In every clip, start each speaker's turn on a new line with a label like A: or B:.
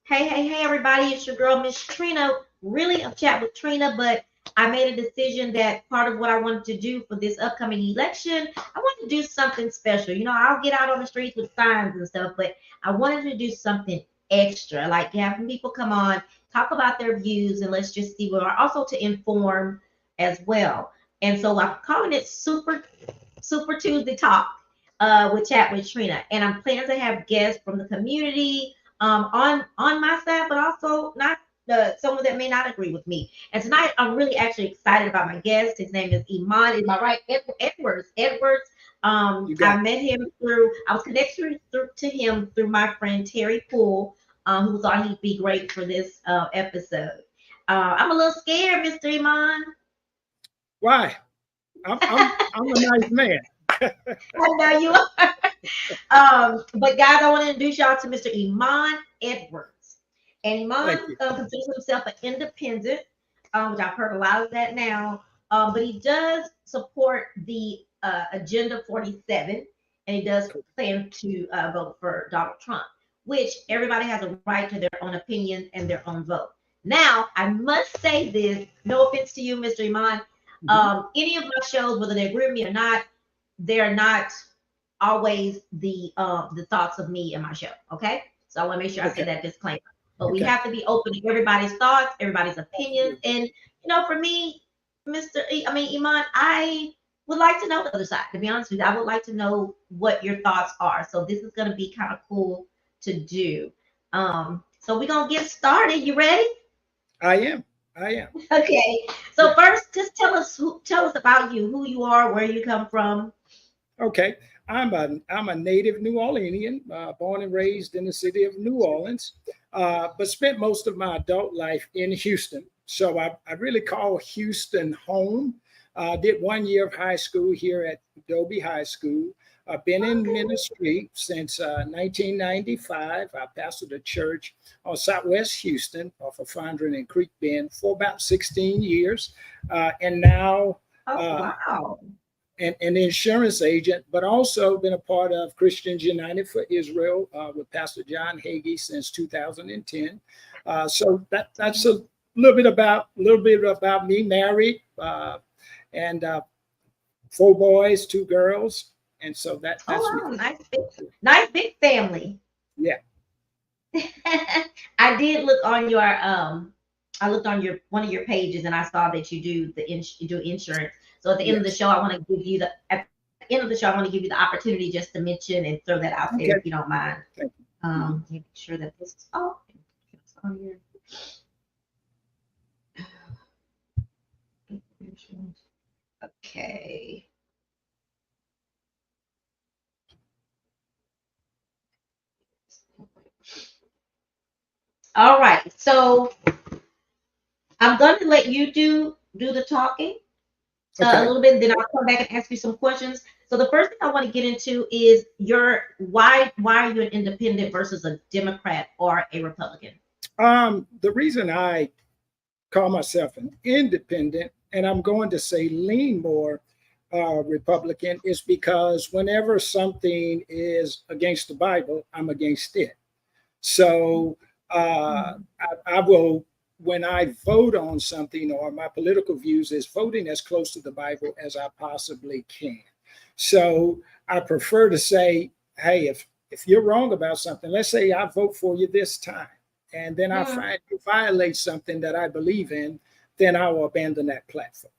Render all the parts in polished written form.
A: Hey, everybody. It's your girl, Miss Trina. Really a chat with Trina, but I made a decision that part of what I wanted to do for this upcoming election, I wanted to do something special. I'll get out on the streets with signs and stuff, but I wanted to do something extra, like having people come on, talk about their views, and let's just see what are also to inform as well. And so I'm calling it Super Tuesday Talk with Chat with Trina. And I'm planning to have guests from the community on my side, but also not someone that may not agree with me. And tonight, I'm really actually excited about my guest. His name is Iman. Am I right? Edwards. Edwards.
B: You
A: I
B: got
A: met him through. I was connected to him through my friend Terry Poole, who thought he'd be great for this episode. I'm a little scared, Mr. Iman.
B: why? I'm a nice man.
A: I know you are. But guys, I want to introduce y'all to Mr. Iman Edwards. And
B: Thank
A: Iman
B: you.
A: considers himself an independent, which I've heard a lot of that now. But he does support the Agenda 47, and he does plan to vote for Donald Trump, which everybody has a right to their own opinion and their own vote. Now, I must say this, no offense to you, Mr. Iman.
B: Mhm.
A: Any of my shows, whether they agree with me or not, they're not always the thoughts of me and my show. Okay, so I want to make sure I say
B: Okay.
A: that disclaimer. But we
B: Okay.
A: have to be open to everybody's thoughts, everybody's opinions,
B: Absolutely.
A: and for me, Iman, I would like to know the other side. To be honest with you, I would like to know what your thoughts are. So this is going to be kind of cool to do. So we're gonna get started. You ready?
B: I am. I am.
A: Okay. So
B: Yes.
A: first, just tell us about you, who you are, where you come from.
B: Okay. I'm a native New Orleanian, born and raised in the city of New Orleans, but spent most of my adult life in Houston. So I really call Houston home. Did 1 year of high school here at Adobe High School. I've been in
A: Okay.
B: ministry since 1995. I pastored a church on Southwest Houston off of Fondren and Creek Bend for about 16 years. And now
A: Oh
B: uh,
A: wow.
B: an insurance agent, but also been a part of Christians United for Israel with Pastor John Hagee since 2010. So that's a little bit about me. Married and 4 boys, 2 girls, and so that's
A: Oh
B: me.
A: wow, nice big family.
B: Yeah.
A: I did look on your I looked on your one of your pages and I saw that you do insurance. So at the end of the
B: Yes.
A: show, I want to give you the at the end of the show, I want to give you the opportunity just to mention and throw that out there if you don't
B: Okay.
A: mind.
B: Thank you. Mhm.
A: Make sure that this is it's on your insurance. Okay. All right. So I'm going to let you do the talking a
B: Okay.
A: little bit, then I'll come back and ask you some questions. So the first thing I want to get into is your why are you an independent versus a Democrat or a Republican?
B: The reason I call myself an independent, and I'm going to say lean more Republican, is because whenever something is against the Bible, I'm against it. So
A: Mhm.
B: I will, when I vote on something or my political views, is voting as close to the Bible as I possibly can. So I prefer to say, hey, if you're wrong about something, let's say I vote for you this time, and then I
A: Mhm.
B: find you violate something that I believe in, then I will abandon that platform.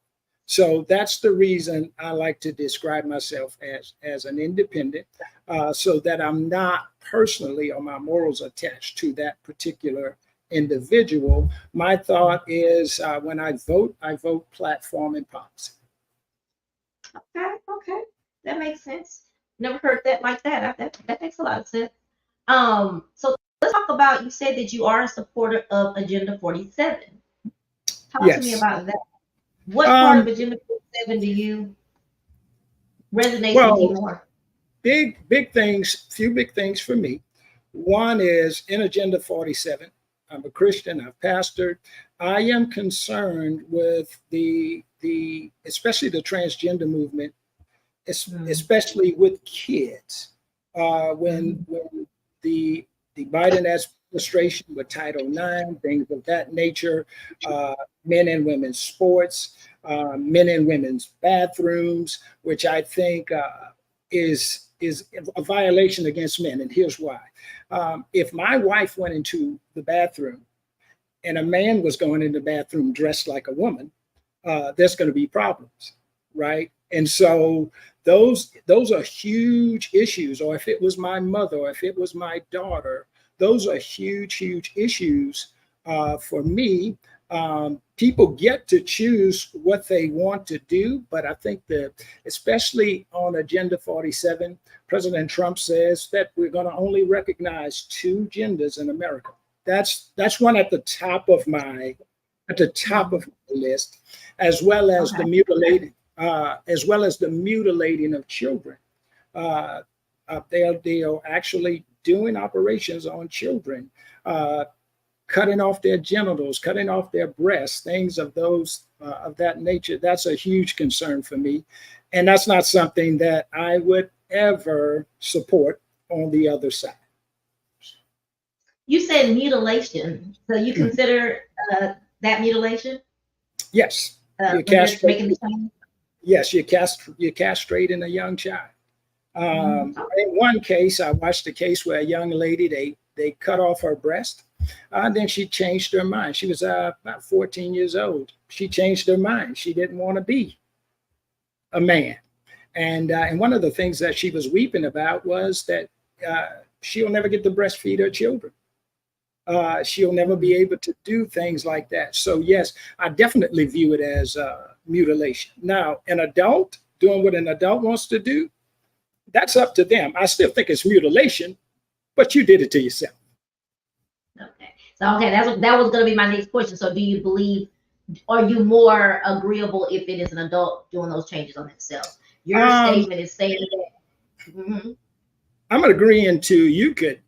B: So that's the reason I like to describe myself as an independent, so that I'm not personally or my morals attached to that particular individual. My thought is when I vote platform and policy.
A: Okay, that makes sense. Never heard that like that. That makes a lot of sense. So let's talk about. You said that you are a supporter of Agenda 47. Talk to me
B: Yes.
A: about that. What part of
B: Um,
A: Agenda 47 do you resonates with you
B: well,
A: more?
B: big things, few big things for me. One is in Agenda 47. I'm a Christian. I've pastored. I am concerned with the especially the transgender movement,
A: Mm,
B: especially with kids.
A: mm,
B: When the Biden legislation with Title IX, things of that nature, men and women's sports, men and women's bathrooms, which I think is a violation against men. And here's why. If my wife went into the bathroom and a man was going in the bathroom dressed like a woman, there's going to be problems, right? And so those are huge issues. Or if it was my mother, or if it was my daughter, those are huge issues for me. People get to choose what they want to do, but I think that especially on Agenda 47, President Trump says that we're going to only recognize 2 genders in America. That's one at the top of my list, as well as the mutilating of children. They are actually doing operations on children, cutting off their genitals, cutting off their breasts, things of that nature. That's a huge concern for me, and that's not something that I would ever support on the other side.
A: You said mutilation, so you consider that mutilation?
B: Yes. Yes, you're castrating a young child. In one case, I watched a case where a young lady, they cut off her breast. Then she changed her mind. She was about 14 years old. She changed her mind. She didn't want to be a man. And one of the things that she was weeping about was that she'll never get to breastfeed her children. She'll never be able to do things like that. So yes, I definitely view it as mutilation. Now, an adult doing what an adult wants to do, that's up to them. I still think it's mutilation, but you did it to yourself.
A: Okay. So that was going to be my next question. So do you believe, are you more agreeable if it is an adult doing those changes on themselves? Your statement is saying that.
B: I'm agreeing to you could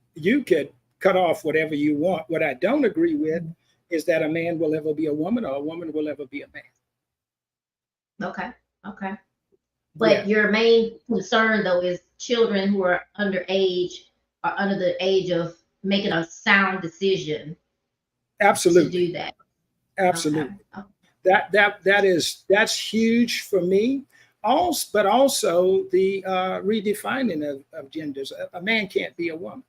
B: cut off whatever you want. What I don't agree with is that a man will ever be a woman or a woman will ever be a man.
A: Okay. But your main concern though is children who are underage are under the age of making a sound decision.
B: Absolutely.
A: To do that.
B: Absolutely. Okay. That's huge for me. Also, but also the redefining of genders. A man can't be a woman.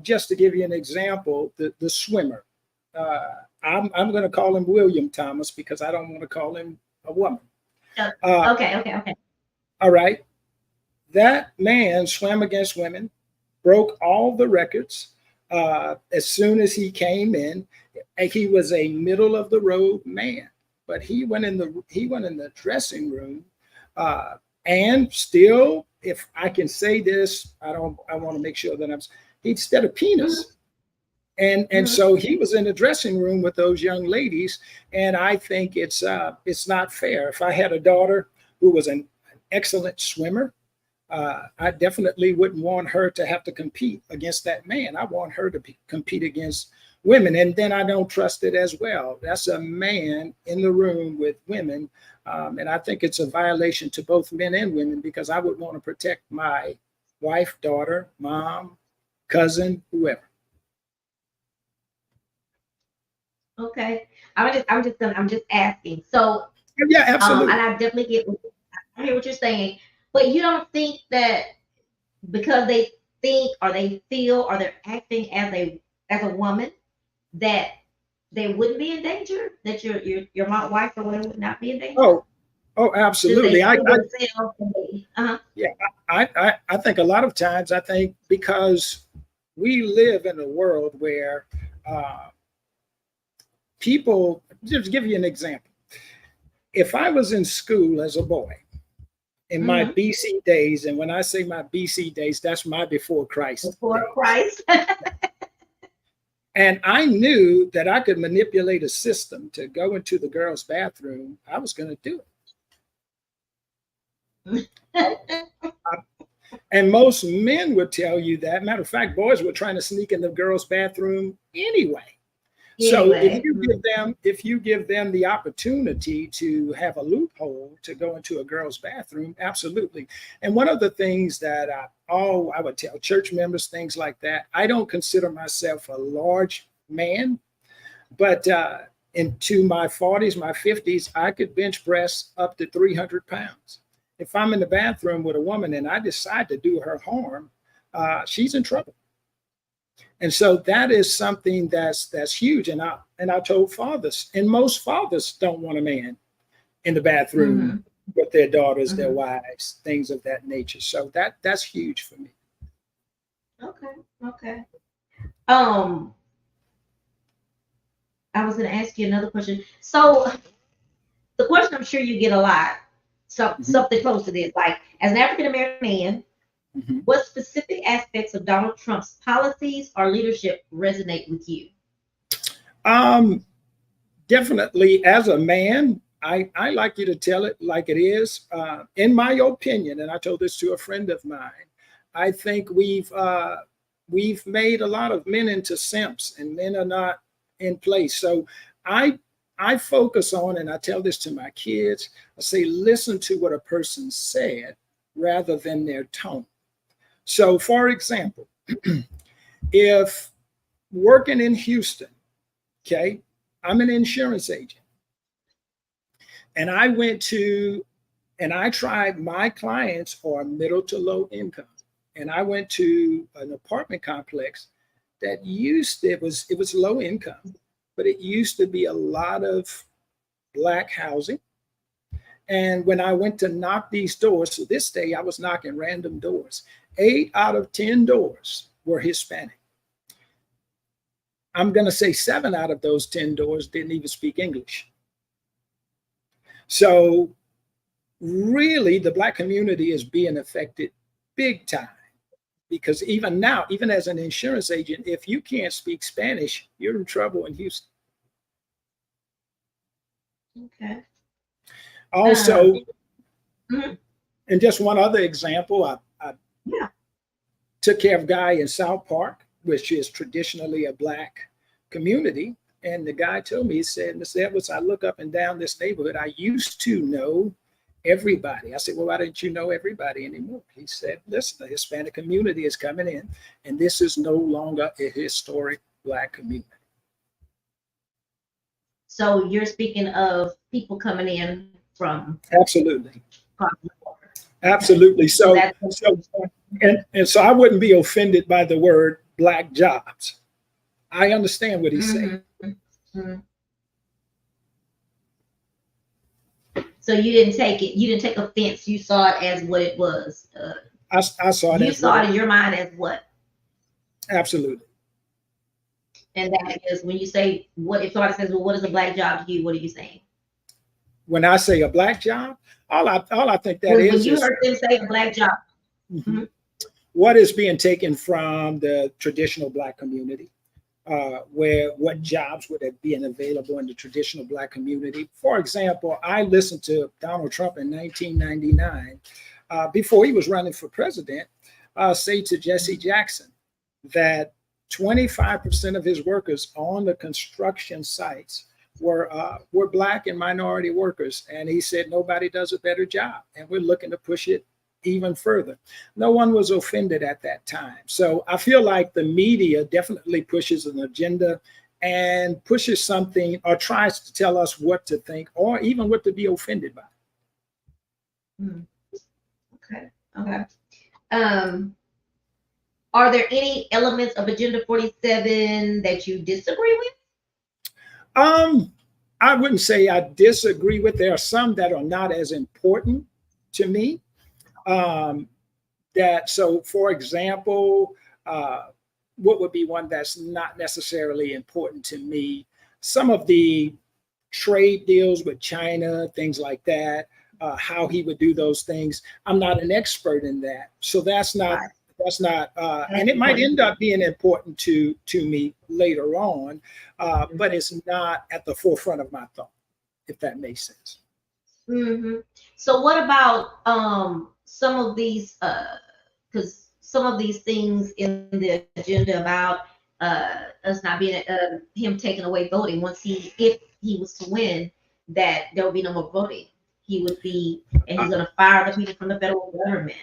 B: Just to give you an example, the swimmer. I'm going to call him William Thomas because I don't want to call him a woman.
A: Okay.
B: All right. That man swam against women, broke all the records. As soon as he came in, he was a middle of the road man, but he went in the dressing room, and still, if I can say this, I want to make sure that he said a penis. And so he was in the dressing room with those young ladies, and I think it's not fair. If I had a daughter who was an excellent swimmer, I definitely wouldn't want her to have to compete against that man. I want her to compete against women, and then I don't trust it as well. That's a man in the room with women, and I think it's a violation to both men and women because I would want to protect my wife, daughter, mom, cousin, whoever.
A: Okay, I'm just asking. So
B: yeah, absolutely.
A: And I definitely I hear what you're saying, but you don't think that because they think or they feel or they're acting as a woman that they wouldn't be in danger, that your wife or whatever would not be in danger?
B: Oh, absolutely.
A: I
B: think a lot of times, because we live in a world where people, just to give you an example, if I was in school as a boy in my BC days, and when I say my BC days, that's my before Christ.
A: Before Christ.
B: And I knew that I could manipulate a system to go into the girls' bathroom, I was going to do it. And most men would tell you that. Matter of fact, boys were trying to sneak in the girls' bathroom anyway. So
A: Anyway.
B: if you give them the opportunity to have a loophole to go into a girl's bathroom, absolutely. And one of the things that I would tell church members, things like that, I don't consider myself a large man, but into my 40s, my 50s, I could bench press up to 300 pounds. If I'm in the bathroom with a woman and I decide to do her harm, she's in trouble. And so that is something that's huge. And I told fathers, and most fathers don't want a man in the bathroom
A: Mhm.
B: with their daughters, their
A: Mhm.
B: wives, things of that nature. So that's huge for me.
A: Okay. Okay. Um, I was going to ask you another question. So the question I'm sure you get a lot,
B: Mhm,
A: something close to this, like as an African American man,
B: mhm.
A: what specific aspects of Donald Trump's policies or leadership resonate with you?
B: Um, Definitely, as a man, I like you to tell it like it is. In my opinion, and I told this to a friend of mine, I think we've made a lot of men into simps, and men are not in place. So I I focus on, and I tell this to my kids. I say, listen to what a person said rather than their tone. So, for example, if working in Houston, okay, I'm an insurance agent. And I went to, and I tried, my clients are middle to low income. And I went to an apartment complex that it was low income, but it used to be a lot of black housing. And when I went to knock these doors, so this day I was knocking random doors. 8 out of 10 doors were Hispanic. I'm going to say 7 out of those 10 doors didn't even speak English. So really the black community is being affected big time because even now, even as an insurance agent, if you can't speak Spanish, you're in trouble in Houston.
A: Okay. Um,
B: Also,
A: mhm.
B: and just one other example, I
A: Yeah.
B: took care of a guy in South Park, which is traditionally a black community. And the guy told me, he said, Mr. Edwards, I look up and down this neighborhood. I used to know everybody. I said, well, why didn't you know everybody anymore? He said, listen, the Hispanic community is coming in, and this is no longer a historic black community.
A: So you're speaking of people coming in from
B: Absolutely.
A: across the border. Okay.
B: Absolutely.
A: So
B: So,
A: that's
B: so, and so I wouldn't be offended by the word black jobs. I understand what he's saying.
A: hmm So you didn't take it. You didn't take offense. You saw it as what it was.
B: I saw it
A: You
B: as what
A: saw
B: it
A: it in your mind as what,
B: absolutely.
A: and that is when you say what. If somebody says, "Well, what is a black job to you?" What are you saying?
B: When I say a black job, all I think that
A: When you
B: is
A: heard them say a black job,
B: mhm,
A: mhm,
B: what is being taken from the traditional black community. Where what jobs would have been available in the traditional black community? For example, I listened to Donald Trump in 1999 before he was running for president, say to Jesse Jackson that 25% of his workers on the construction sites were black and minority workers, and he said nobody does a better job, and we're looking to push it even further. No one was offended at that time. So I feel like the media definitely pushes an agenda and pushes something or tries to tell us what to think or even what to be offended by.
A: mm, okay, okay. Um, are there any elements of Agenda 47 that you disagree with?
B: Um, I wouldn't say I disagree with. There are some that are not as important to me. Um, for example, what would be one that's not necessarily important to me? Some of the trade deals with China, things like that, how he would do those things. I'm not an expert in that, so
A: Right,
B: and
A: that's
B: it might
A: important.
B: end up being important to me later on, but it's not at the forefront of my thought, if that makes sense.
A: hmm So what about some of these because some of these things in the agenda about us not being him taking away voting once if he was to win, that there would be no more voting. He would be, and he's going to fire the people from the federal government.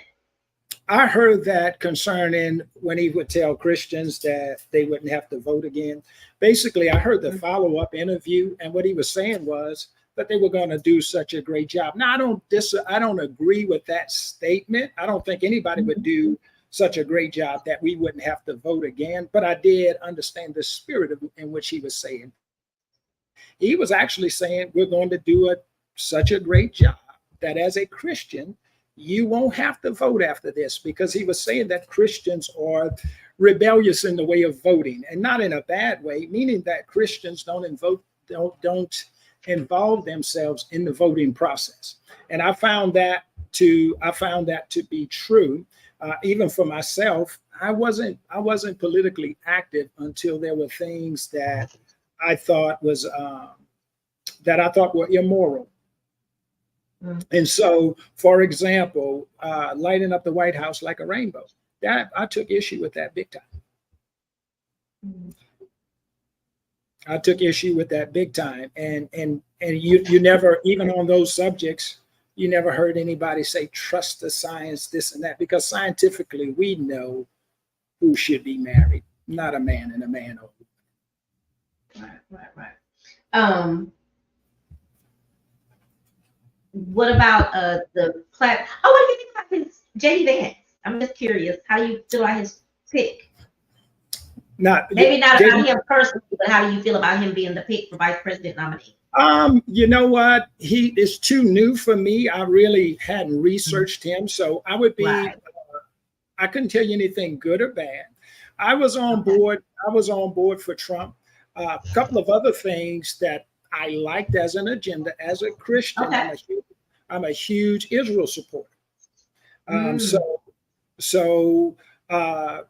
B: I heard that concerning when he would tell Christians that they wouldn't have to vote again. Basically, I heard the follow-up interview, and what he was saying was that they were going to do such a great job. Now, I don't agree with that statement. I don't think anybody would do such a great job that we wouldn't have to vote again. But I did understand the spirit in which he was saying. He was actually saying we're going to do such a great job that as a Christian, you won't have to vote after this, because he was saying that Christians are rebellious in the way of voting, and not in a bad way, meaning that Christians don't involve themselves in the voting process. And I found that to be true. Even for myself, I wasn't politically active until there were things that I thought were immoral. And so, for example, lighting up the White House like a rainbow, that I took issue with that big time. I took issue with that big time. And you never, even on those subjects, you never heard anybody say, trust the science, this and that, because scientifically we know who should be married, not a man and a man only.
A: Right. What about the plat? Oh, what do you think about his JD Vance? I'm just curious. How do you feel about his pick? Maybe not about him personally, but how do you feel about him being the pick for vice president nominee?
B: You know what? He is too new for me. I really hadn't researched him, so I would be. Right. I couldn't tell you anything good or bad. I was on board. I was on board for Trump. A couple of other things that I liked as an agenda. As a Christian, I'm a huge Israel supporter. So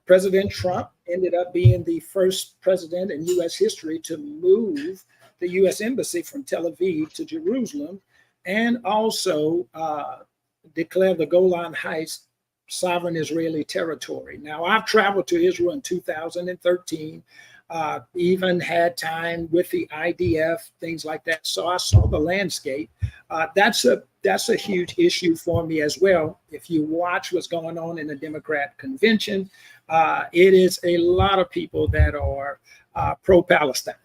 B: President Trump ended up being the first president in U.S. history to move the U.S. embassy from Tel Aviv to Jerusalem, and also declare the Golan Heights sovereign Israeli territory. Now, I've traveled to Israel in 2013. Even had time with the IDF, things like that. So I saw the landscape. That's a huge issue for me as well. If you watch what's going on in the Democrat convention, it is a lot of people that are pro-Palestine,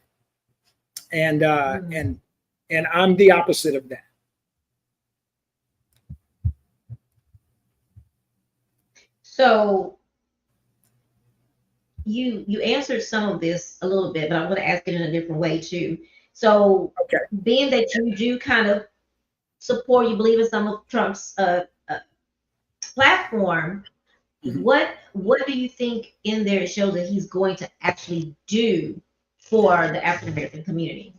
B: and I'm the opposite of that.
A: So you answered some of this a little bit, but I'm going to ask it in a different way too. So being that you do kind of support, you believe in some of Trump's platform, what do you think in there shows that he's going to actually do for the African American community?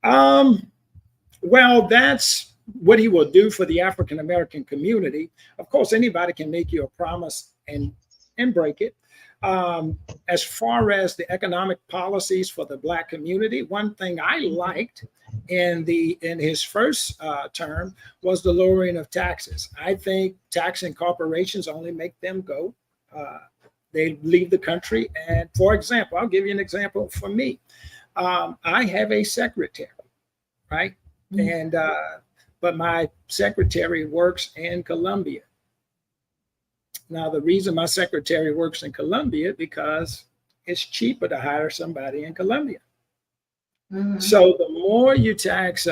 B: Well, that's what he will do for the African American community. Of course, anybody can make you a promise and break it. As far as the economic policies for the Black community, one thing I liked in his first term was the lowering of taxes. I think taxing corporations only make them go. They leave the country. And for example, I'll give you an example for me. I have a secretary, right? And but my secretary works in Colombia. Now, the reason my secretary works in Colombia because it's cheaper to hire somebody in Colombia. So the more you tax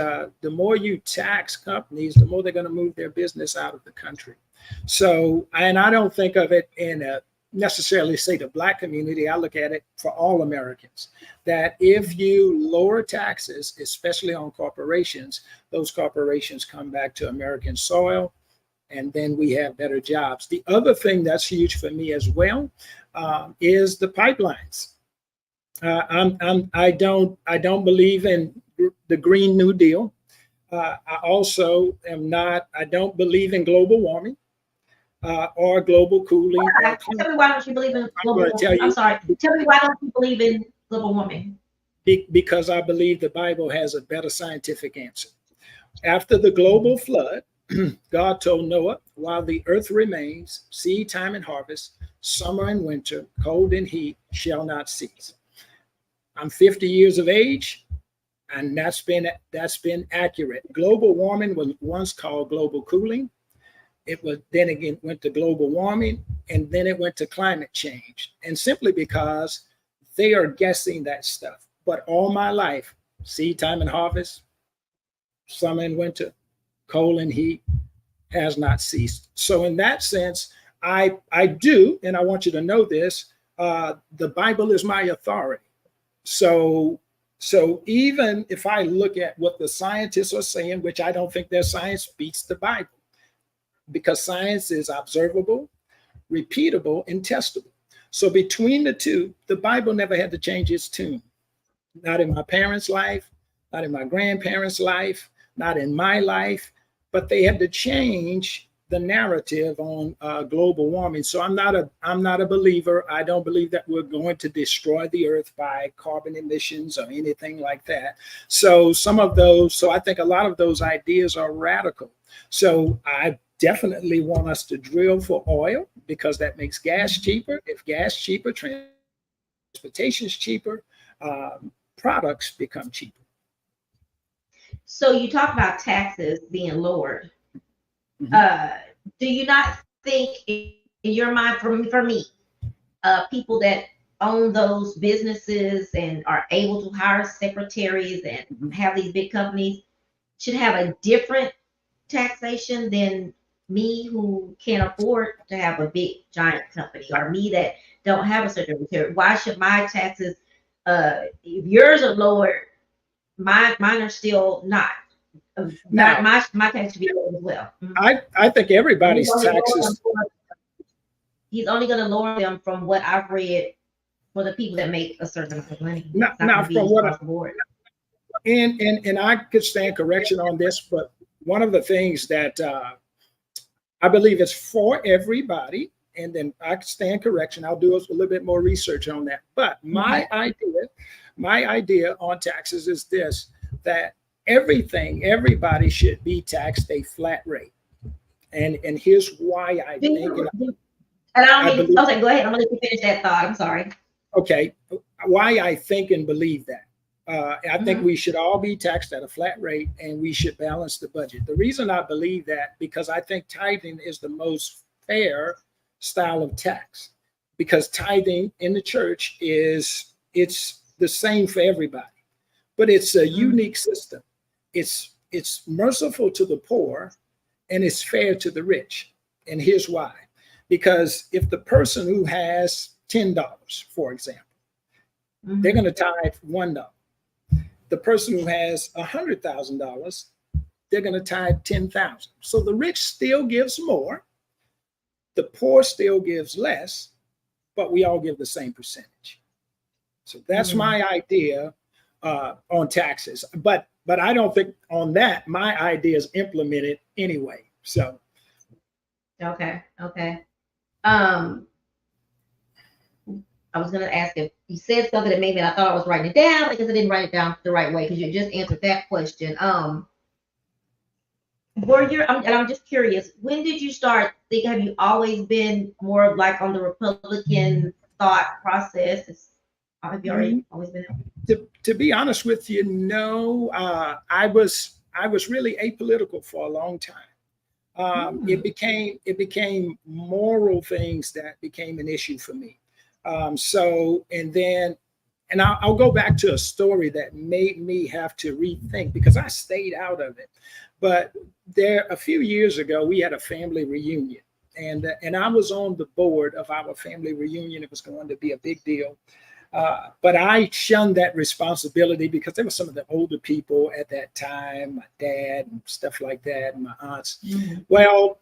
B: companies, the more they're going to move their business out of the country. So, and I don't think of it in a necessarily say the Black community. I look at it for all Americans, that if you lower taxes, especially on corporations, those corporations come back to American soil, and then we have better jobs. The other thing that's huge for me as well is the pipelines. I don't believe in the Green New Deal. I also am not. I don't believe in global warming or global cooling.
A: Tell me why don't you believe in global warming? I'm sorry. Tell me why don't you believe in global warming?
B: Because I believe the Bible has a better scientific answer. After the global flood, God told Noah, while the earth remains, seed time and harvest, summer and winter, cold and heat shall not cease. I'm 50 years of age, and that's been accurate. Global warming was once called global cooling. It was then again went to global warming, and then it went to climate change. And simply because they are guessing that stuff. But all my life, seed time and harvest, summer and winter, cold and heat has not ceased. So in that sense, I do, and I want you to know this, the Bible is my authority. So even if I look at what the scientists are saying, which I don't think their science beats the Bible, because science is observable, repeatable, and testable. So between the two, the Bible never had to change its tune. Not in my parents' life, not in my grandparents' life, not in my life, but they had to change the narrative on global warming. So I'm not a believer. I don't believe that we're going to destroy the earth by carbon emissions or anything like that. So I think a lot of those ideas are radical. So I definitely want us to drill for oil because that makes gas cheaper. If gas cheaper, transportation is cheaper, products become cheaper.
A: So you talk about taxes being lowered. Do you not think in your mind, for me, people that own those businesses and are able to hire secretaries and have these big companies should have a different taxation than me who can't afford to have a big giant company, or me that don't have a secretary? Why should my taxes, if yours are lower, mine are still not?
B: Now,
A: my tax should be lower as well.
B: I think everybody's taxes.
A: He's only going to lower them from what I've read for the people that make a certain amount of money.
B: Now from what and I could stand correction on this, but one of the things that I believe is for everybody, and then I could stand correction. I'll do a little bit more research on that. But my idea on taxes is this: that everybody should be taxed a flat rate. And here's why I think.
A: And I don't mean, okay, go ahead. I'm gonna let you finish that thought. I'm sorry.
B: Okay, why I think and believe that. I think we should all be taxed at a flat rate, and we should balance the budget. The reason I believe that, because I think tithing is the most fair style of tax, because tithing in the church it's the same for everybody, but it's a unique system. It's merciful to the poor, and it's fair to the rich. And here's why: because if the person who has $10, for example, they're going to tithe $1. The person who has $100,000, they're going to tithe 10,000. So the rich still gives more, the poor still gives less, but we all give the same percentage. So that's my idea on taxes. But I don't think on that my idea is implemented anyway. So
A: okay. I was going to ask if you said something that maybe I thought I was writing it down because I didn't write it down the right way, because you just answered that question. And I'm just curious, when did you start thinking? Have you always been more like on the Republican thought process? Have you always been?
B: To be honest with you, no. I was really apolitical for a long time. It became moral things that became an issue for me. And I'll go back to a story that made me have to rethink, because I stayed out of it. But a few years ago, we had a family reunion, and I was on the board of our family reunion. It was going to be a big deal. But I shunned that responsibility because there were some of the older people at that time, my dad and stuff like that, and my aunts. Well,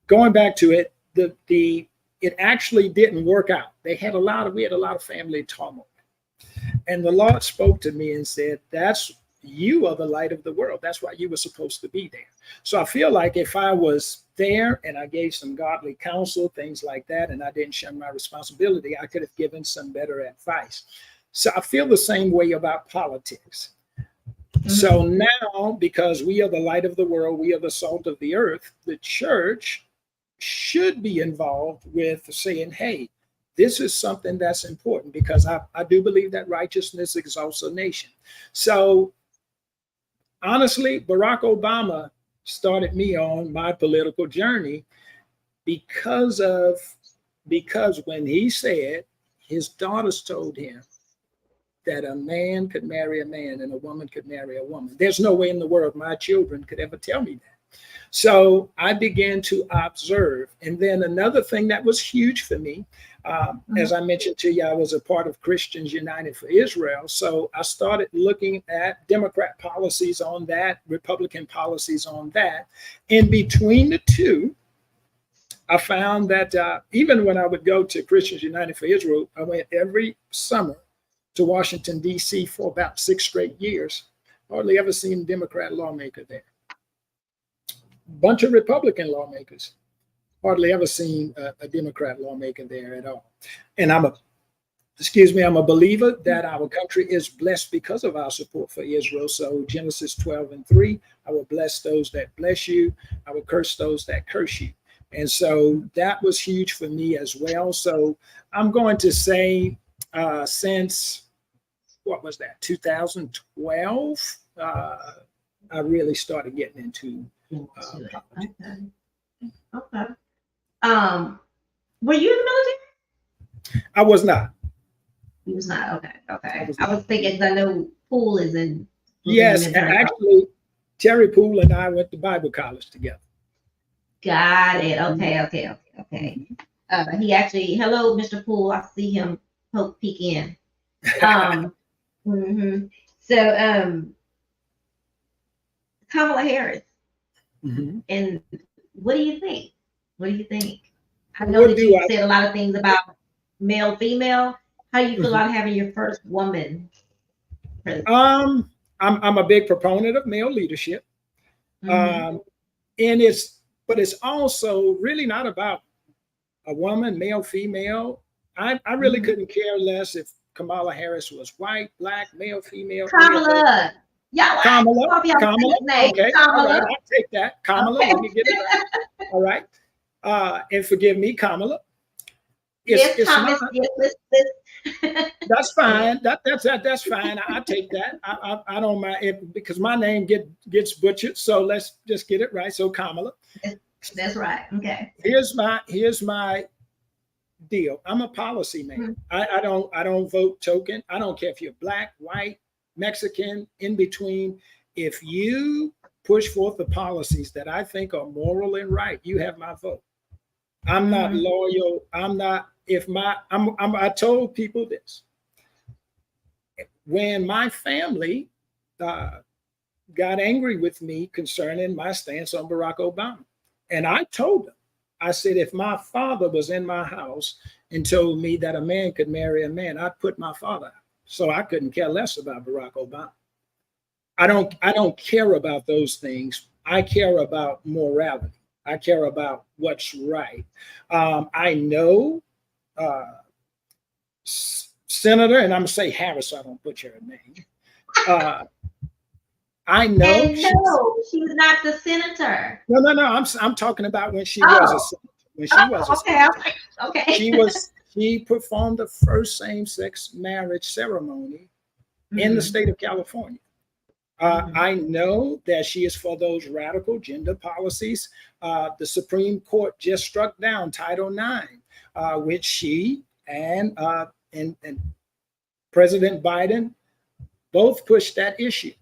B: going back to it, it actually didn't work out. We had a lot of family turmoil. And the Lord spoke to me and said, you are the light of the world. That's why you were supposed to be there. So I feel like if I was there and I gave some godly counsel, things like that, and I didn't shun my responsibility, I could have given some better advice. So I feel the same way about politics. So now, because we are the light of the world, we are the salt of the earth, the church should be involved with saying, hey, this is something that's important because I do believe that righteousness exalts a nation. So honestly, Barack Obama started me on my political journey because when he said his daughters told him that a man could marry a man and a woman could marry a woman. There's no way in the world my children could ever tell me that. So I began to observe. And then another thing that was huge for me, as I mentioned to you, I was a part of Christians United for Israel. So I started looking at Democrat policies on that, Republican policies on that. In between the two, I found that even when I would go to Christians United for Israel, I went every summer to Washington, D.C. for about 6 straight years. Hardly ever seen a Democrat lawmaker there. Bunch of Republican lawmakers. Hardly ever seen a Democrat lawmaker there at all. And I'm a believer that our country is blessed because of our support for Israel. So Genesis 12:3, I will bless those that bless you. I will curse those that curse you. And so that was huge for me as well. So I'm going to say since, what was that, 2012, I really started getting into politics.
A: Okay. Were you in the military?
B: I was not.
A: You was not. Okay. Okay. I was thinking, because I know Poole is in.
B: Yes, actually, Terry Poole and I went to Bible college together.
A: Got it. Okay. He actually, hello, Mr. Poole. I see him peek in. So, Kamala Harris. And what do you think? I know that you said a lot of things about male, female. How do you feel about having your first woman president?
B: I'm a big proponent of male leadership. And it's also really not about a woman, male, female. I really couldn't care less if Kamala Harris was white, black, male, female.
A: Kamala. Yeah,
B: Kamala. Okay.
A: Kamala.
B: All right. I'll take that. Kamala. Okay. Let me get it right. All right. And forgive me, Kamala. It's not, that's fine. That's fine. I take that. I don't mind it because my name gets butchered. So let's just get it right. So Kamala.
A: That's right. Okay.
B: Here's my deal. I'm a policy man. I don't vote token. I don't care if you're black, white, Mexican, in between. If you push forth the policies that I think are moral and right, you have my vote. I'm not loyal. I told people this. When my family got angry with me concerning my stance on Barack Obama, and I told them, I said, if my father was in my house and told me that a man could marry a man, I'd put my father out. So I couldn't care less about Barack Obama. I don't care about those things. I care about morality. I care about what's right. I know Senator, and I'm gonna say Harris, so I don't butcher her name. I know.
A: And no, she's not the senator.
B: No. I'm talking about when she was a senator. When she was a senator.
A: Okay.
B: She performed the first same-sex marriage ceremony in the state of California. I know that she is for those radical gender policies. The Supreme Court just struck down Title IX, which she and President Biden both pushed that issue.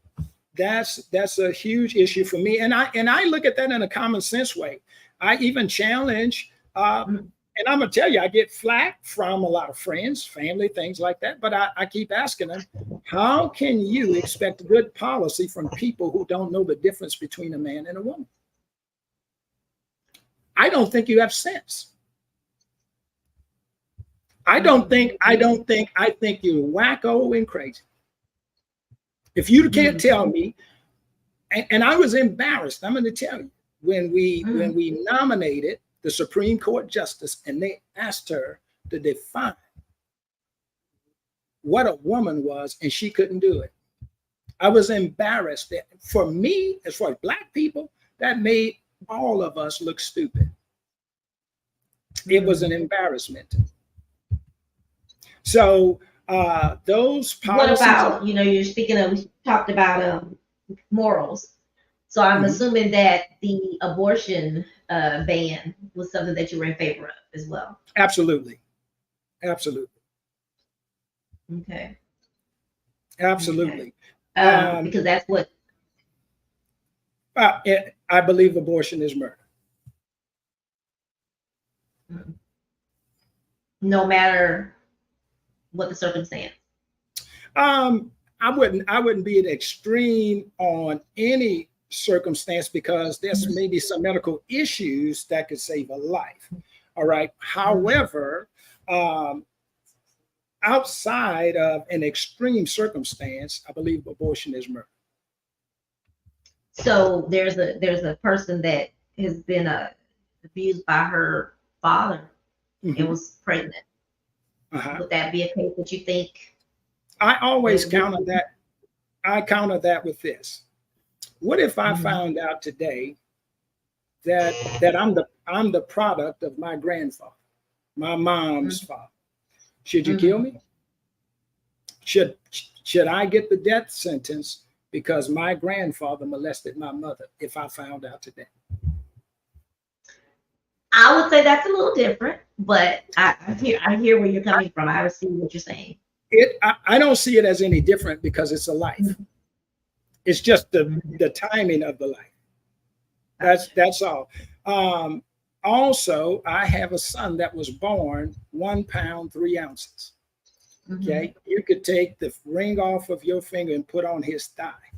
B: That's a huge issue for me, and I look at that in a common sense way. I even challenge, and I'm gonna tell you, I get flack from a lot of friends, family, things like that. But I keep asking them, how can you expect good policy from people who don't know the difference between a man and a woman? I don't think you have sense. I think you're wacko and crazy. If you can't tell me, and I was embarrassed, I'm going to tell you, when we nominated the Supreme Court justice and they asked her to define what a woman was, and she couldn't do it. I was embarrassed. That for me, as far as Black people, that made all of us look stupid. It was an embarrassment. So those
A: What
B: policies are,
A: about, you're speaking of, we talked about morals. So I'm
B: Mhm,
A: assuming that the abortion ban was something that you were in favor of as well.
B: absolutely, absolutely,
A: Okay. Okay.
B: absolutely. Um,
A: Because that's what,
B: I believe abortion is murder.
A: mm, no matter what the circumstance.
B: Um, I wouldn't be an extreme on any circumstance because there's
A: Mhm.
B: maybe some medical issues that could save a life. All right.
A: Mhm.
B: However, um, outside of an extreme circumstance, I believe abortion is murder.
A: So there's a person that has been abused by her father and
B: Mhm.
A: was pregnant.
B: Uh-huh.
A: Would that be a case that you think
B: I always
A: it would
B: counter
A: be?
B: that. I counter that with this. What if I
A: Mhm.
B: found out today that I'm the product of my grandfather, my mom's
A: Mhm.
B: father? Should you kill
A: Mhm.
B: me? Should should I get the death sentence because my grandfather molested my mother if I found out today?
A: I would say that's a little different, but I hear where you're coming from. I see what you're saying.
B: I don't see it as any different because it's a life.
A: Mhm.
B: It's just the
A: Mhm.
B: the timing of the life. That's
A: Gotcha.
B: that's all. Um, Also, I have a son that was born 1 pound 3 ounces.
A: Mhm.
B: Okay, you could take the ring off of your finger and put on his thigh.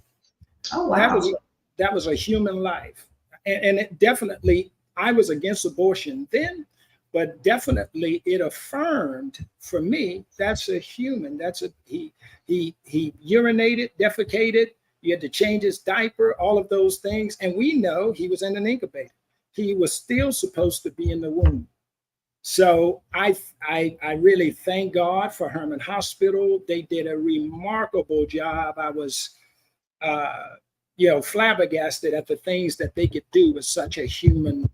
A: Oh
B: That was
A: wow.
B: that was a human life, and it definitely I was against abortion then, but definitely it affirmed for me that's a human. That's a he urinated, defecated. You had to change his diaper, all of those things, and we know he was in an incubator. He was still supposed to be in the womb. So I really thank God for Herman Hospital. They did a remarkable job. I was uh, flabbergasted at the things that they could do with such a human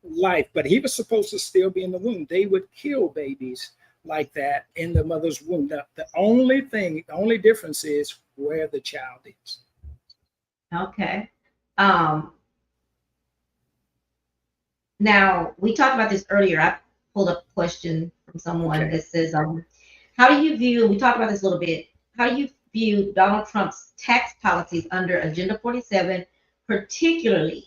B: life. But he was supposed to still be in the womb. They would kill babies like that in the mother's womb. The only difference is where the child is.
A: Okay. Um, Now we talked about this earlier. I pulled up a question from someone
B: Okay.
A: that says, how do you view, we talked about this a little bit, how do you view Donald Trump's tax policies under Agenda 47, particularly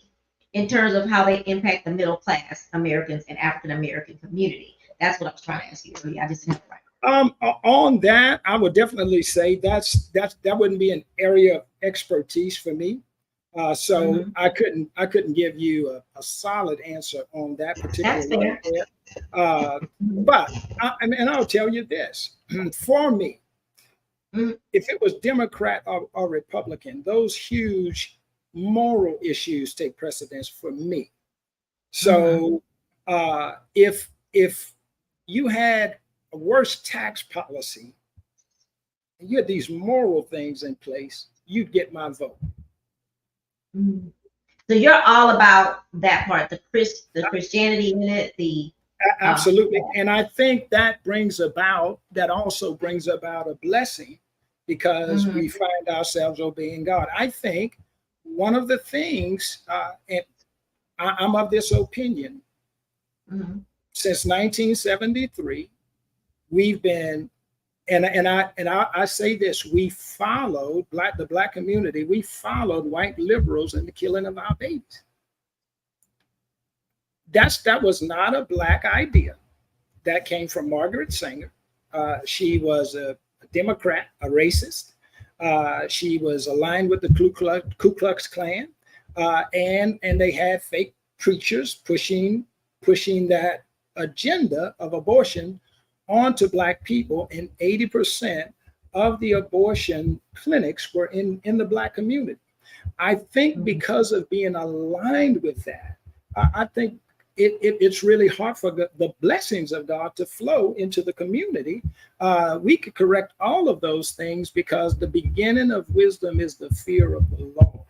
A: in terms of how they impact the middle class Americans and African American community? That's what I was trying to ask you earlier. I just didn't have it right.
B: On that, I would definitely say that wouldn't be an area of expertise for me. So
A: Mm-hmm.
B: I couldn't give you a solid answer on that particular
A: That's
B: right
A: fair.
B: there. Uh,
A: Mm-hmm.
B: but I mean, I'll tell you this: for me,
A: Mm-hmm.
B: if it was Democrat or Republican, those huge moral issues take precedence for me.
A: Mm-hmm.
B: So if you had a worse tax policy and you had these moral things in place, you'd get my vote.
A: Mm-hmm. So you're all about that part, the Christianity in it, the
B: Absolutely.
A: yeah.
B: And I think that also brings about a blessing because
A: Mm-hmm.
B: we find ourselves obeying God. I think one of the things, and I'm of this opinion,
A: Mm-hmm.
B: since 1973, we've been, and I say this, we followed the black community, we followed white liberals in the killing of our babies. That was not a black idea. That came from Margaret Sanger. She was a Democrat, a racist. She was aligned with the Ku Klux Klan, and they had fake preachers pushing that agenda of abortion onto black people, and 80% of the abortion clinics were in the black community. I think
A: Mm-hmm.
B: because of being aligned with that, I think it's really hard for the blessings of God to flow into the community. We could correct all of those things because the beginning of wisdom is the fear of the Lord.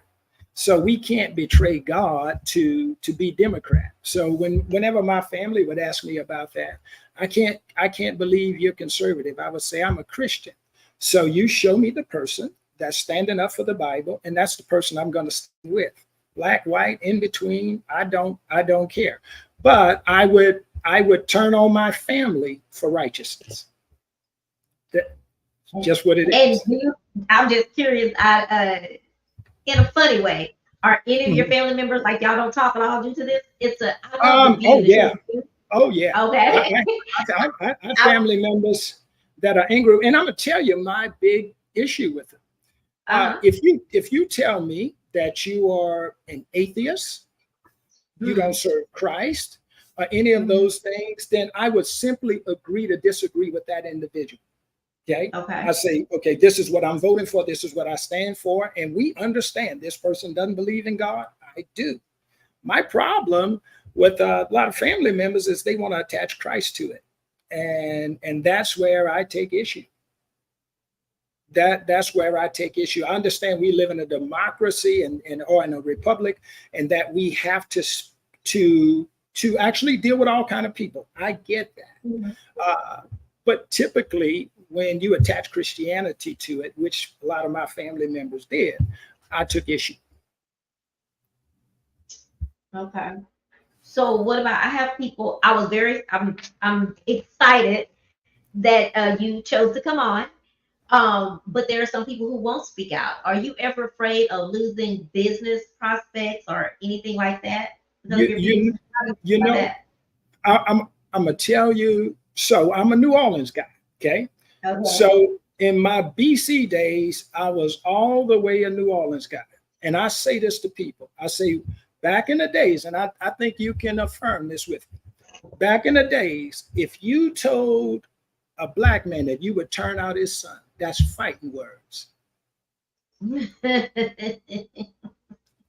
B: So we can't betray God to be Democrat. So whenever my family would ask me about that, I can't believe you're conservative. I would say I'm a Christian. So you show me the person that's standing up for the Bible, and that's the person I'm going to stand with. Black, white, in between, I don't care. But I would turn on my family for righteousness. That's just what it
A: And
B: is.
A: I'm just curious, in a funny way, are any of your
B: Mhm.
A: family members like y'all don't talk at all due to this? I love the view.
B: Oh
A: The show.
B: yeah. Oh yeah.
A: Okay.
B: I family members that are angry, and I'm gonna tell you my big issue with it.
A: Uh-huh.
B: If you tell me that you are an atheist, you don't
A: Hmm.
B: serve Christ, or any of
A: Hmm.
B: those things, then I would simply agree to disagree with that individual. Okay. I
A: Okay.
B: say, okay, this is what I'm voting for. This is what I stand for. And we understand this person doesn't believe in God. I do. My problem with a lot of family members is they want to attach Christ to it. And that's where I take issue. That's where I take issue. I understand we live in a democracy and or in a republic, and that we have to actually deal with all kind of people. I get that.
A: Mhm.
B: Uh, but typically, when you attach Christianity to it, which a lot of my family members did, I took issue.
A: Okay. So what about I have people I was very I'm excited that you chose to come on. But there are some people who won't speak out. Are you ever afraid of losing business prospects or anything like that because of
B: You
A: your views?
B: you
A: How do you
B: you
A: feel about
B: know,
A: that?
B: I'm gonna tell you. So I'm a New Orleans guy. Okay,
A: Okay.
B: so in my BC days, I was all the way a New Orleans guy, and I say this to people. I say back in the days, and I think you can affirm this with me. Back in the days, if you told a black man that you would turn out his son, that's fighting words.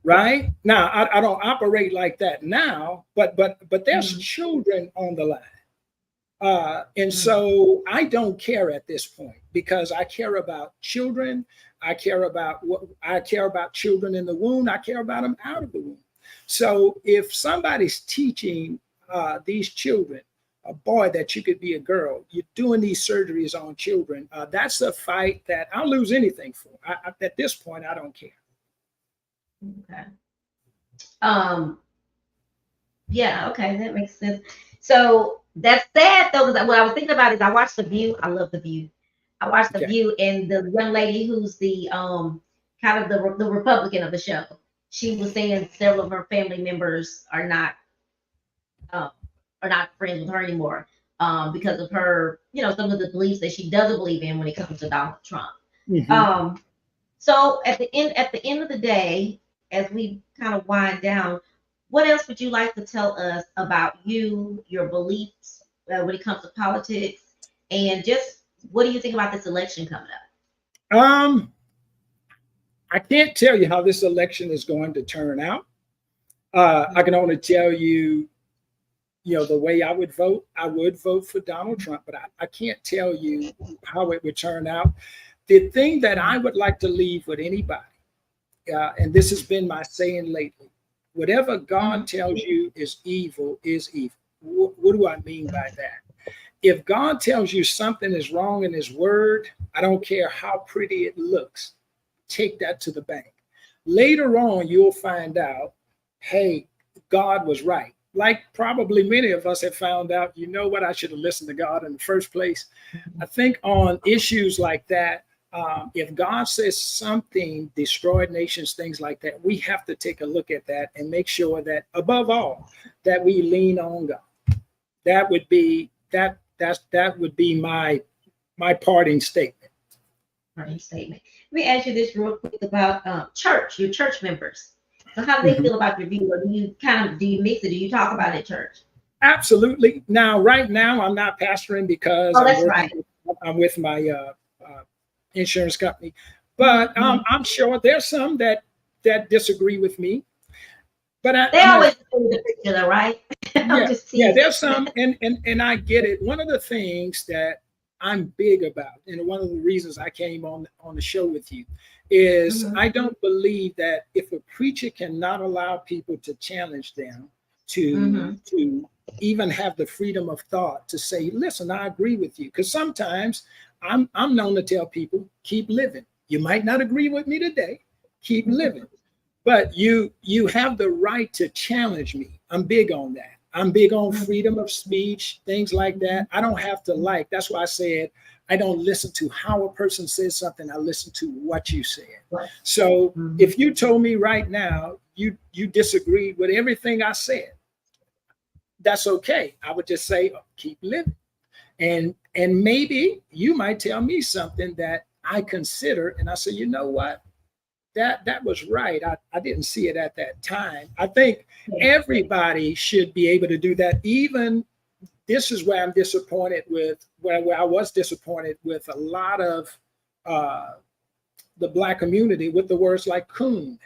B: Right now, I don't operate like that now, but there's
A: Mhm.
B: children on the line. And
A: Mhm.
B: so I don't care at this point because I care about children. I care about children in the womb. I care about them out of the womb. So if somebody's teaching these children, a boy, that you could be a girl, you're doing these surgeries on children, that's a fight that I'll lose anything for. At this point, I don't care.
A: Okay. Um, yeah, okay, that makes sense. So that's sad though, because what I was thinking about is I watched The View. I love The View. I watched The
B: Okay.
A: View, and the young lady who's the kind of the Republican of the show, she was saying several of her family members um, are not friends with her anymore because of her, some of the beliefs that she doesn't believe in when it comes to Donald Trump.
B: Mhm.
A: Um, so at the end of the day, as we kind of wind down, what else would you like to tell us about you, your beliefs when it comes to politics, and just what do you think about this election coming up?
B: Um, I can't tell you how this election is going to turn out. I can only tell you, the way I would vote. I would vote for Donald Trump, but I can't tell you how it would turn out. The thing that I would like to leave with anybody, and this has been my saying lately, whatever God
A: Mhm.
B: tells you is evil is evil. What do I mean by that? If God tells you something is wrong in his word, I don't care how pretty it looks, take that to the bank. Later on, you'll find out, hey, God was right. Like probably many of us have found out, you know what, I should have listened to God in the first place. I think on issues like that, if God says something destroyed nations, things like that, we have to take a look at that and make sure that, above all, that we lean on God. That would be that would be my parting statement.
A: Parting statement. Let me ask you this real quick about church, your church members. So how do they
B: Mhm.
A: feel about your view? Or do you mix it? Do you talk about it at church?
B: Absolutely. Now, right now, I'm not pastoring because
A: Oh,
B: I'm
A: that's
B: working.
A: right.
B: I'm with my insurance company, but
A: Mhm.
B: I'm sure there's some that disagree with me. But
A: They
B: I'm as
A: always see the picture, though, right? I'm
B: yeah,
A: just
B: yeah.
A: teasing.
B: There's some, and I get it. One of the things that I'm big about, and one of the reasons I came on the show with you, is
A: Mhm.
B: I don't believe that if a preacher cannot allow people to challenge them to
A: Mhm.
B: to even have the freedom of thought to say, listen, I agree with you. Because sometimes I'm known to tell people, keep living. You might not agree with me today, keep living. But you have the right to challenge me. I'm big on that. I'm big on freedom of speech, things like that. I don't have to like. That's why I said I don't listen to how a person says something. I listen to what you said. So if you told me right now you disagreed with everything I said, that's okay. I would just say, keep living. And maybe you might tell me something that I consider, and I say, you know what? That was right. I didn't see it at that time. I think everybody should be able to do that. Even this is where I'm disappointed with where I was disappointed with a lot of the Black community with the words like coon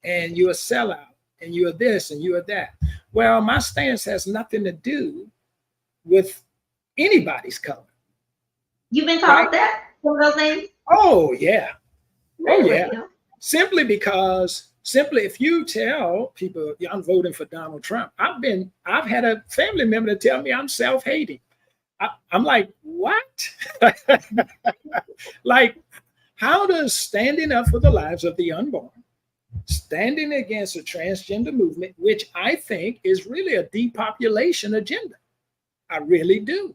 B: and you're a sellout and you're this and you're that. Well, my stance has nothing to do with anybody's color.
A: You've been called that? Some of those names?
B: Oh yeah.
A: Really?
B: Oh yeah. Simply if you tell people, yeah, I'm voting for Donald Trump, I've had a family member to tell me I'm self-hating. I'm like, what? Like, how does standing up for the lives of the unborn, standing against a transgender movement, which I think is really a depopulation agenda? I really do.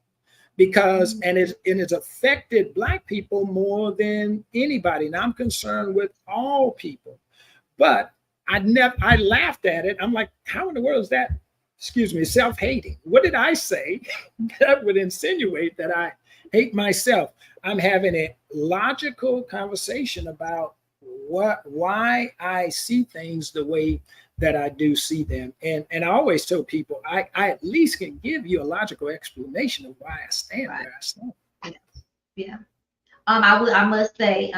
B: Because it's affected Black people more than anybody. And I'm concerned with all people. But I laughed at it. I'm like, how in the world is that, excuse me, self-hating? What did I say that would insinuate that I hate myself? I'm having a logical conversation about why I see things the way that I do see them. And I always tell people, I at least can give you a logical explanation of why I stand where I stand.
A: Yeah. I must say,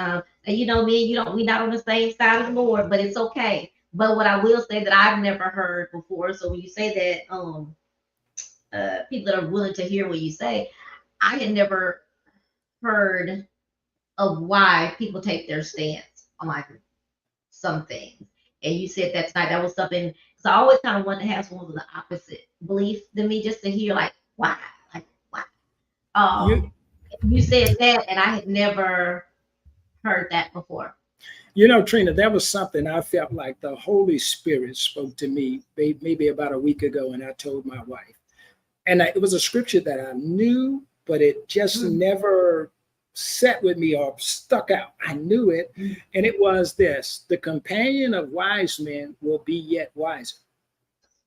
A: you know, me and you don't, we're not on the same side of the board, but it's okay. But what I will say that I've never heard before, so when you say that, people that are willing to hear what you say, I had never heard of why people take their stance on like some things. And you said that tonight, that was something, because I always kind of want to have someone with the opposite belief than me, just to hear like why, like why. You said that, and I had never heard that before.
B: You know, Trina, that was something I felt like the Holy Spirit spoke to me maybe about a week ago, and I told my wife. And it was a scripture that I knew, but it just never sat with me or stuck out. I knew it. And it was this: the companion of wise men will be yet wiser.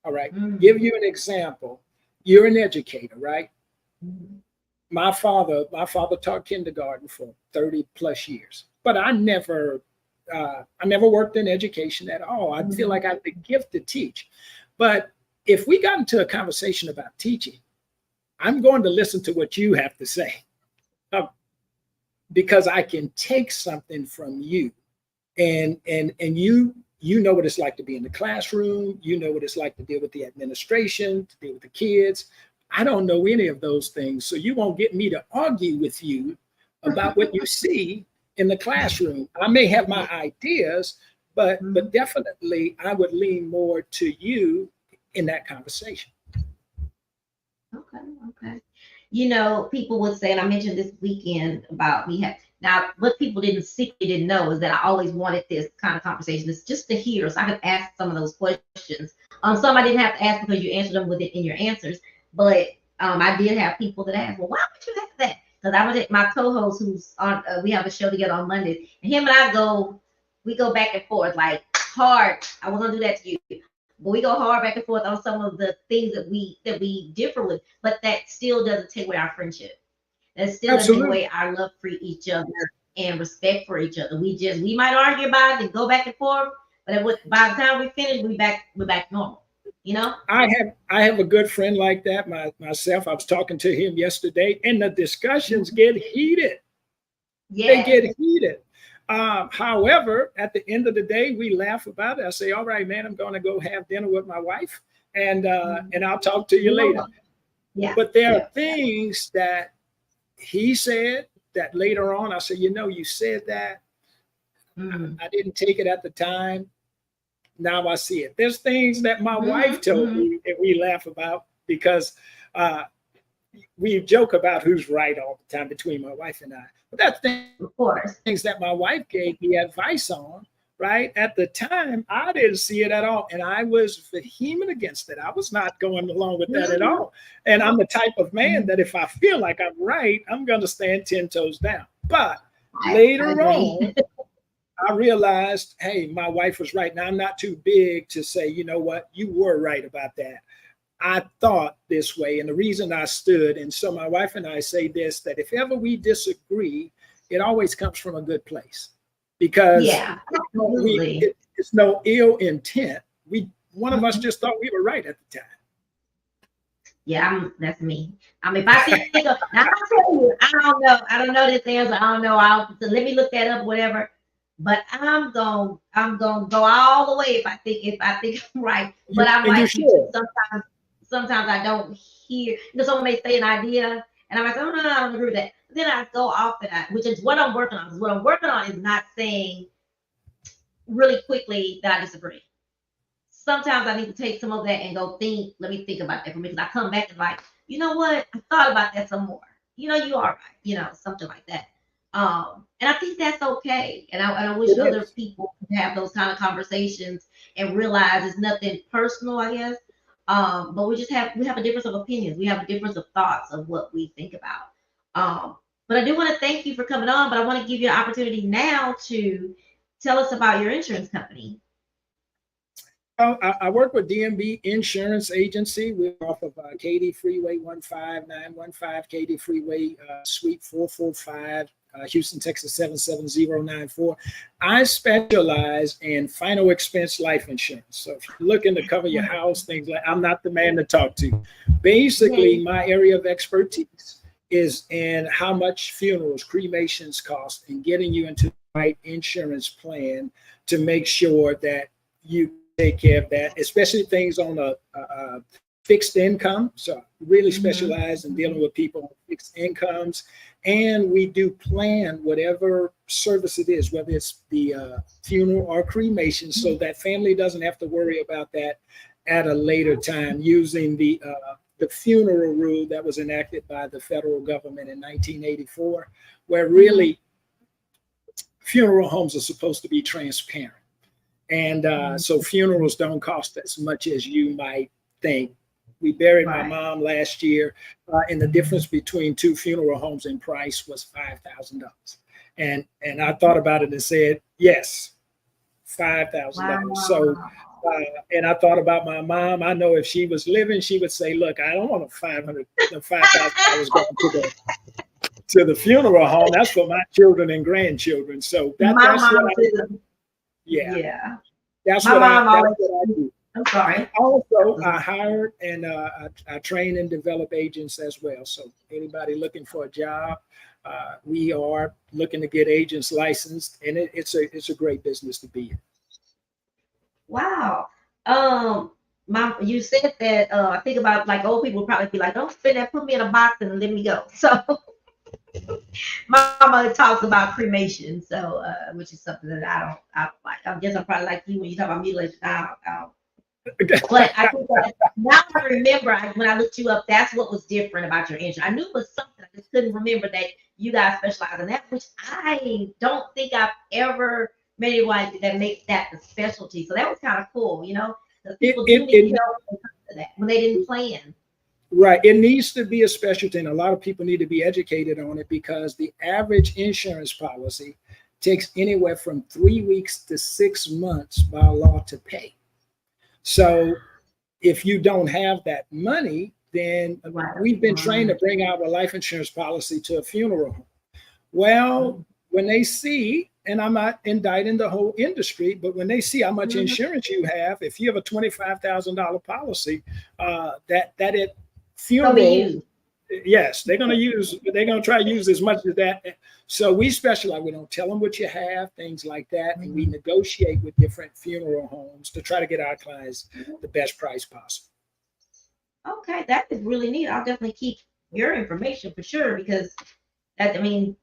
B: All right. Give you an example. You're an educator, right? My father taught kindergarten for 30 plus years, but I never worked in education at all. I feel like I had the gift to teach. But if we got into a conversation about teaching, I'm going to listen to what you have to say, because I can take something from you, and you know what it's like to be in the classroom. You know what it's like to deal with the administration, to deal with the kids. I don't know any of those things, so you won't get me to argue with you about what you see in the classroom. I may have my ideas, but definitely I would lean more to you in that conversation.
A: Okay. You know, people would say, and I mentioned this weekend about we had now what people didn't know is that I always wanted this kind of conversation. It's just to hear, so I could ask some of those questions. Some I didn't have to ask because you answered them with it in your answers, but I did have people that asked, well, why would you have that? Because I was my co-host who's on. We have a show together on Mondays, and him and we go back and forth like hard. I wasn't gonna do that to you. But we go hard back and forth on some of the things that we differ with, but that still doesn't take away our friendship. That still doesn't take away our love for each other and respect for each other. We might argue about it and go back and forth, but by the time we finish, we're back normal. You know?
B: I have a good friend like that myself. I was talking to him yesterday, and the discussions get heated. Yeah. They get heated. However, at the end of the day, we laugh about it. I say, all right, man, I'm going to go have dinner with my wife, and I'll talk to you later.
A: Yeah.
B: But there are things that he said that later on, I say, you know, you said that. I didn't take it at the time. Now I see it. There's things that my wife told me that we laugh about. because uh, we joke about who's right all the time between my wife and I. But that's
A: Of course.
B: things that my wife gave me advice on, right? At the time, I didn't see it at all. And I was vehement against it. I was not going along with that at
A: Mhm.
B: all. And I'm the type of man
A: Mhm.
B: that if I feel like I'm right, I'm going to stand 10 toes down. But
A: I
B: later
A: agree.
B: on, I realized, hey, my wife was right. Now I'm not too big to say, you know what, you were right about that. I thought this way, and the reason I stood. And so my wife and I say this, that if ever we disagree, it always comes from a good place, because
A: Yeah, absolutely.
B: it's no ill intent. We One of us
A: Mhm.
B: just thought we were right at the
A: Yeah, that's me. If I think of, now I'll tell you, I don't know this answer. I don't know. So let me look that up, whatever. But I'm gonna go all the way if I think I'm right. But I'm
B: and you
A: like you too.
B: should.
A: Sometimes I don't hear. Someone may say an idea, and I'm like, oh no, I don't agree with that. But then I go off of that, which is what I'm working on. 'Cause what I'm working on is not saying really quickly that I disagree. Sometimes I need to take some of that and go think, let me think about that for me. Because I come back and like, you know what? I thought about that some more. You are right. Something like that. And I think that's okay. And I wish
B: It
A: other
B: is.
A: people could have those kind of conversations and realize it's nothing personal, I guess. But we have a difference of opinions. We have a difference of thoughts of what we think about. But I do want to thank you for coming on, but I want to give you an opportunity now to tell us about your insurance company.
B: I work with DMB Insurance Agency. We're off of Katy Freeway 15915, Katy Freeway Suite 445, Houston, Texas 77094. I specialize in final expense life insurance. So if you're looking to cover your house, things like, I'm not the man to talk to. Basically,
A: Yay.
B: my area of expertise is in how much funerals, cremations cost, and getting you into the right insurance plan to make sure that you take care of that, especially things on a fixed income. So really
A: Mhm.
B: specialize in dealing with people on fixed incomes. And we do plan whatever service it is, whether it's the funeral or cremation, so that family doesn't have to worry about that at a later time, using the funeral rule that was enacted by the federal government in 1984, where
A: Mhm.
B: really funeral homes are supposed to be transparent. And
A: Mhm.
B: so funerals don't cost as much as you might think. We buried my
A: Right.
B: mom last year, and the difference between two funeral homes in price was $5,000. And I thought about it and said, yes, $5,000. So,
A: Wow.
B: uh, and I thought about my mom. I know if she was living, she would say, "Look, I don't want a $5,000 going to the funeral home. That's for my children and grandchildren." So
A: My
B: that's what
A: mom
B: I
A: too.
B: yeah.
A: Yeah.
B: That's
A: My
B: what I
A: mom
B: that's
A: always.
B: what I do.
A: I'm sorry.
B: Also, I hire and I train and develop agents as well. So anybody looking for a job, we are looking to get agents licensed, and it's a great business to be in.
A: Wow. You said that. I think about like old people would probably be like, "Don't spit that. Put me in a box and let me go." So my mama talks about cremation, so which is something that I don't like. I guess I'm probably like you when you talk about mutilation. I don't. But I think that now I remember when I looked you up, that's what was different about your injury. I knew it was something. I just couldn't remember that you guys specialize in that, which I don't think I've ever met anyone that makes that the specialty. So that was kind of cool, because
B: it,
A: people do
B: it,
A: need
B: it
A: help when it comes to that when they didn't plan.
B: Right. It needs to be a specialty, and a lot of people need to be educated on it, because the average insurance policy takes anywhere from 3 weeks to 6 months by law to pay. So if you don't have that money, then
A: Right.
B: we've been trained to
A: Right.
B: bring out a life insurance policy to a funeral home. Well, when they see, and I'm not indicting the whole industry, but when they see how much
A: Mhm.
B: insurance you have, if you have a $25,000 policy, that it
A: So be
B: funeral,
A: you.
B: yes, they're gonna try to use as much of that. So we specialize. We don't tell them what you have, things like that, and we
A: Mhm.
B: negotiate with different funeral homes to try to get our clients the best price possible.
A: Okay, that is really neat. I'll definitely keep your information for sure because that I mean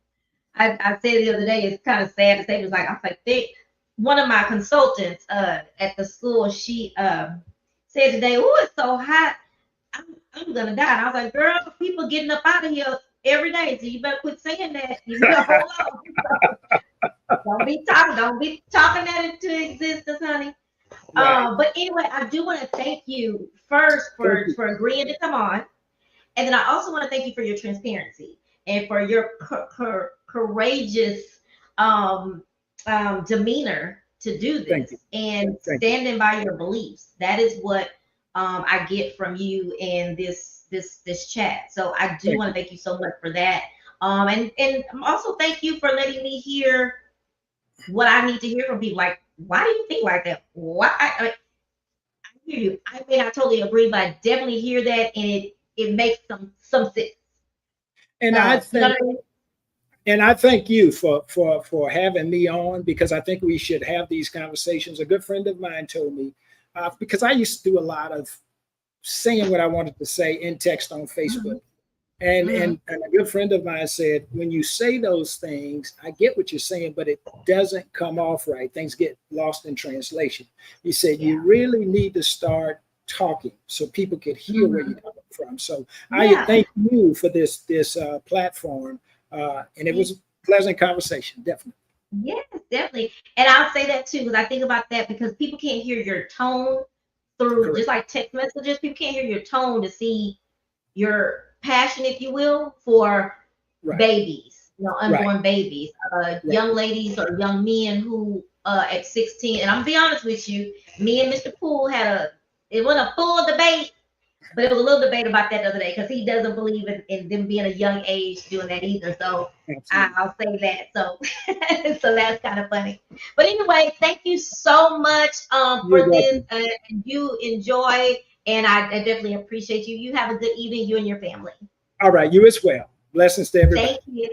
A: I said the other day, it's kind of sad to say, it was like, I was like, one of my consultants at the school, she said today, oh, it's so hot. I'm gonna die. And I was like, girl, people getting up out of here every day, so you better quit saying that. You better hold on. Don't be talking that into existence, honey.
B: Right.
A: But anyway, I do want to thank you first
B: Thank you.
A: for agreeing to come on, and then I also want to thank you for your transparency and for your courageous um, demeanor to do
B: Thank you.
A: this and
B: Thank you.
A: standing by your beliefs. That is what I get from you in this chat. So I do
B: Thank
A: want
B: you.
A: to thank you so much for that. And also thank you for letting me hear what I need to hear from people. Like, why do you think like that? Why? I hear you. I may not totally agree, but I definitely hear that, and it makes some sense.
B: And I
A: So you know
B: think,
A: what I mean?
B: and I thank you for having me on, because I think we should have these conversations. A good friend of mine told me, because I used to do a lot of saying what I wanted to say in text on
A: Mhm,
B: Facebook. And,
A: mhm.
B: and and a good friend of mine said, when you say those things, I get what you're saying, but it doesn't come off right. Things get lost in translation. He said you
A: Yeah.
B: really need to start talking so people could hear where you're
A: Mhm.
B: coming from. So I
A: Yeah.
B: thank you for this platform, and it was a pleasant conversation, definitely.
A: Yes, definitely. And I'll say that too, because I think about that because people can't hear your tone through just
B: Correct.
A: like text messages. People can't hear your tone to see your passion, if you will, for
B: Right.
A: babies,
B: Right.
A: unborn babies,
B: Right.
A: young ladies or young men who at 16, and I'm gonna be honest with you, me and Mr. Poole had it wasn't a full debate, but it was a little debate about that the other day because he doesn't believe in them being a young age doing that either. So
B: Absolutely.
A: I'll say that. So so that's kind of funny. But anyway, thank you so much
B: You're
A: for this.
B: welcome.
A: You enjoy, and I definitely appreciate you. You have a good evening, you and your family.
B: All right. You as well. Blessings to everybody.
A: Thank you.